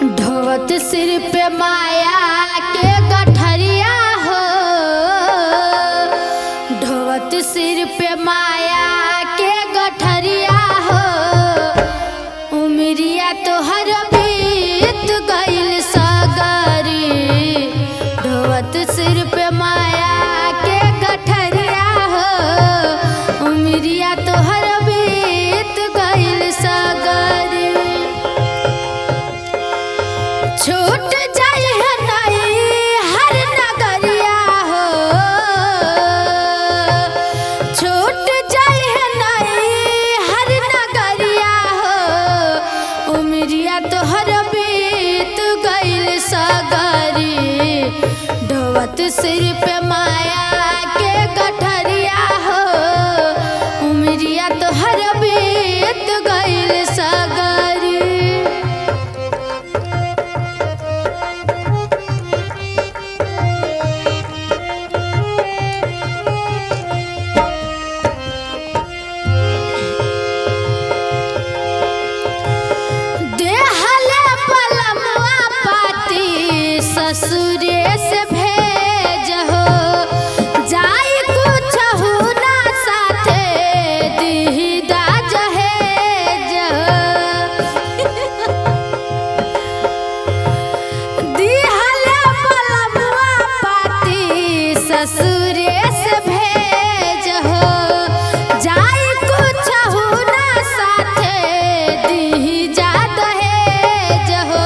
ढोवत सिर पे माया के गठरिया हो, ढोवत सिर पे माया के गठरिया हो। उमरिया तोहर बीत गइल सगरी, ढोवत सिर पे माया के गठरिया हो। उमरिया तोहर बीत गइल सगरी। छूट जाई है नई हर नगरिया हो, छूट जाई है नई हर नगरिया हो। उमरिया तोहर बीत गइल सगरी, ढोवत सिर पे माया के गठरिया हो। उमरिया तोहर बीत गइल सगरी। ससुरे से भेज हो, जाई कुछ हो ना साथे दीदा जहेज दिहले पलमुआ पाती। ससुरे से भेज हो, जाई कुछ हो ना साथे दीजा दहेज हो।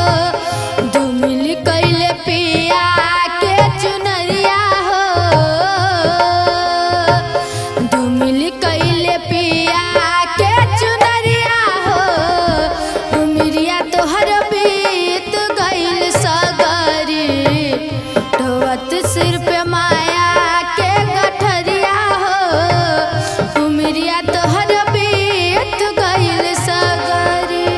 धुमिल कइले पिया के चुनरिया हो, धुमिल कइले पिया के चुनरिया हो। उमरिया तोहर बीत गइल सगरी, ढोवत सिर पे माया के गठरिया हो। उमरिया तोहर बीत गइल सगरी।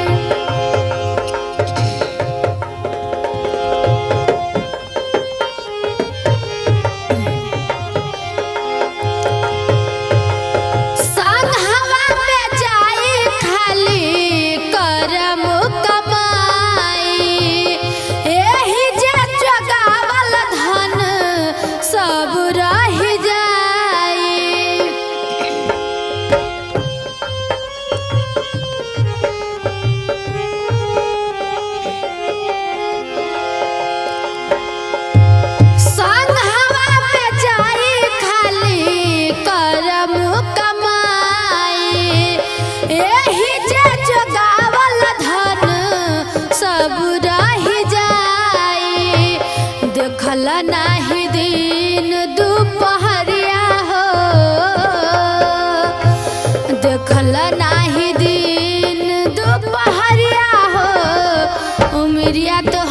देखल नाही दिन दुपहरिया हो, देखल नाही दिन दुपहरिया हो। उमरिया तो